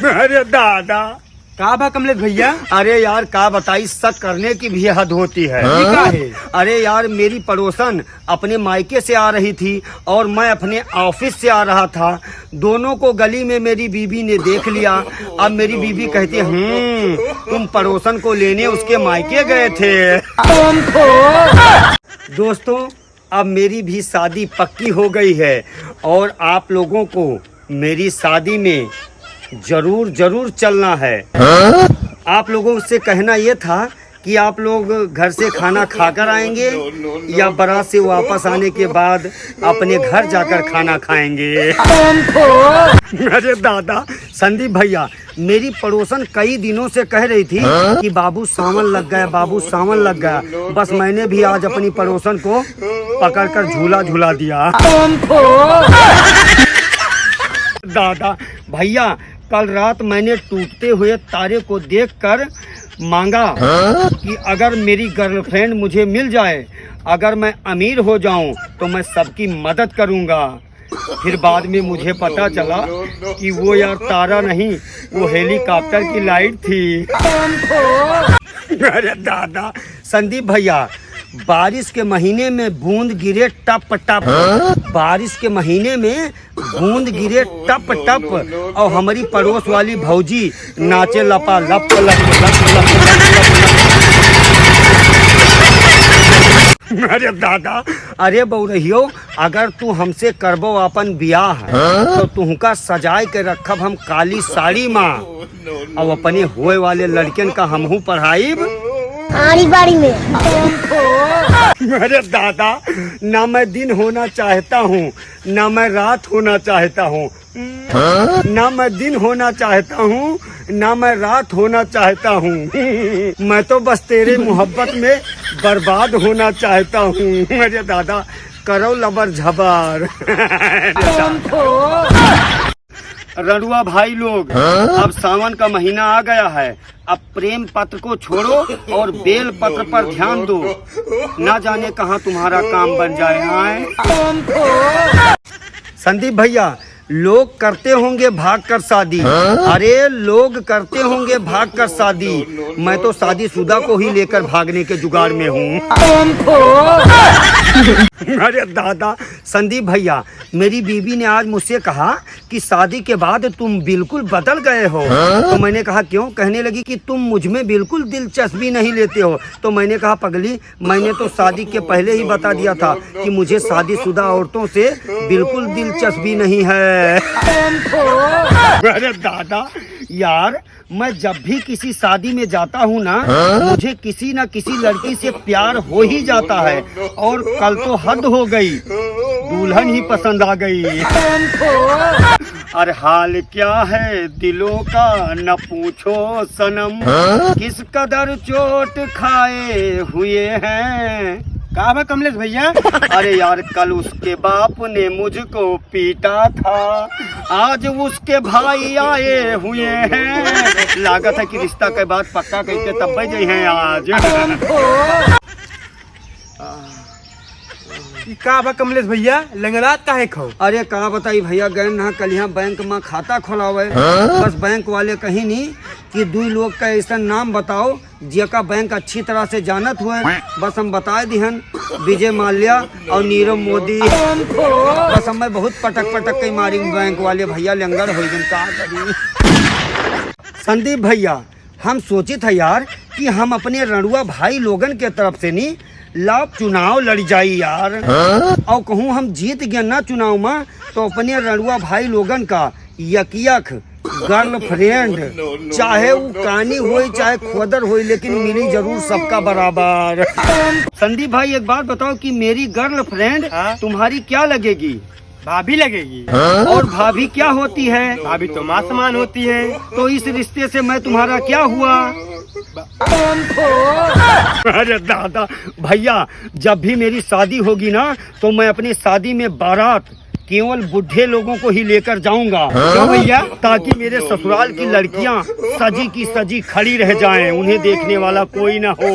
अरे दादा का बा कमलेश भैया? अरे यार का बताई, शक करने की भी हद होती है। का है? अरे यार मेरी पड़ोसन अपने मायके से आ रही थी और मैं अपने ऑफिस से आ रहा था। दोनों को गली में मेरी बीबी ने देख लिया। अब मेरी बीबी कहती तुम पड़ोसन को लेने उसके मायके गए थे। दोस्तों अब मेरी भी शादी पक्की हो गई है और आप लोगों को मेरी शादी में जरूर चलना है। आप लोगों से कहना ये था कि आप लोग घर से खाना खाकर आएंगे या बारात से वापस आने के बाद अपने घर जाकर खाना खाएंगे। अरे दादा संदीप भैया, मेरी पड़ोसन कई दिनों से कह रही थी कि बाबू सावन लग गया, बाबू सावन लग गया। बस मैंने भी आज अपनी पड़ोसन को पकड़कर झूला झूला दिया। दादा भैया, कल रात मैंने टूटते हुए तारे को देखकर मांगा कि अगर मेरी गर्लफ्रेंड मुझे मिल जाए, अगर मैं अमीर हो जाऊं तो मैं सबकी मदद करूंगा। फिर बाद में मुझे पता चला कि वो यार तारा नहीं, वो हेलीकॉप्टर की लाइट थी। अरे दादा संदीप भैया, बारिश के महीने में बूंद गिरे टप टप, बारिश के महीने में बूंद गिरे टप टप और हमारी पड़ोस वाली भौजी नाचे लपा लप लप लप लप लप। अरे दादा, अरे बउरहियो, अगर तू हमसे करबो अपन ब्याह तो तुहका सजाए के रखब हम काली साड़ी माँ और अपने होए वाले लड़कन का हमहू पढ़ाईब आड़ी बाड़ी में। अरे दादा, ना मैं दिन होना चाहता हूँ ना मैं रात होना चाहता हूँ, ना मैं दिन होना चाहता हूँ ना मैं रात होना चाहता हूँ। मैं तो बस तेरे मोहब्बत में बर्बाद होना चाहता हूँ। अरे दादा करो लबर झबर। रड़ुआ भाई लोग, अब सावन का महीना आ गया है। अब प्रेम पत्र को छोड़ो और बेल पत्र पर ध्यान दो, ना जाने कहाँ तुम्हारा काम बन जाए। संदीप भैया, लोग करते होंगे भाग कर शादी। अरे लोग करते होंगे भाग कर शादी, मैं तो शादीशुदा को ही लेकर भागने के जुगाड़ में हूँ। अरे दादा संदीप भैया, मेरी बीबी ने आज मुझसे कहा कि शादी के बाद तुम बिल्कुल बदल गए हो। तो मैंने कहा क्यों? कहने लगी कि तुम मुझ में बिल्कुल दिलचस्पी नहीं लेते हो। तो मैंने कहा पगली, मैंने तो शादी के पहले ही बता दिया था कि मुझे शादीशुदा औरतों से बिल्कुल दिलचस्पी नहीं है। अरे दादा यार, मैं जब भी किसी शादी में जाता हूँ ना, मुझे किसी न किसी लड़की से प्यार हो ही जाता है। और कल तो हद हो गई, दुल्हन ही पसंद आ गई। अरे हाल क्या है दिलों का न पूछो सनम, किस कदर चोट खाए हुए हैं। का बा कमलेश भैया? अरे यार, कल उसके बाप ने मुझको पीटा था, आज उसके भाई आए हुए हैं। लागत है कि रिश्ता के बाद पक्का करके तब गए हैं आज। का बा कमलेश भैया, लंगड़ात काहे खो? अरे कहा बताई भैया, गए ना कल यहाँ बैंक में खाता खोलावे। बस बैंक वाले कहीं नहीं कि दो लोग का ऐसा नाम बताओ जिसका बैंक अच्छी तरह से जानत हुए। बस हम बता दिहन, विजय माल्या और नीरव मोदी। बस हमें बहुत पटक के मारी बैंक वाले भैया, लंगड़ हो गए का करी। संदीप भैया, हम सोचे थे यार कि हम अपने रड़ुआ भाई लोगन के तरफ से नहीं लाभ चुनाव लड़ जाई यार। और कहूँ हम जीत गए ना चुनाव में तो अपने रड़ुआ भाई लोगन का यक गर्लफ्रेंड, चाहे वो कानी हो चाहे खोदर हो, लेकिन मिली जरूर सबका बराबर। संदीप भाई एक बात बताओ कि मेरी गर्लफ्रेंड तुम्हारी क्या लगेगी? भाभी लगेगी। और भाभी क्या होती है? भाभी तो माँ समान होती है। तो इस रिश्ते से मैं तुम्हारा क्या हुआ? अरे दादा भैया, जब भी मेरी शादी होगी ना तो मैं अपनी शादी में बारात केवल बुढ़े लोगों को ही लेकर जाऊंगा। क्यों भैया? ताकि मेरे ससुराल की लड़कियां सजी की सजी खड़ी रह जाएं, उन्हें देखने वाला कोई ना हो।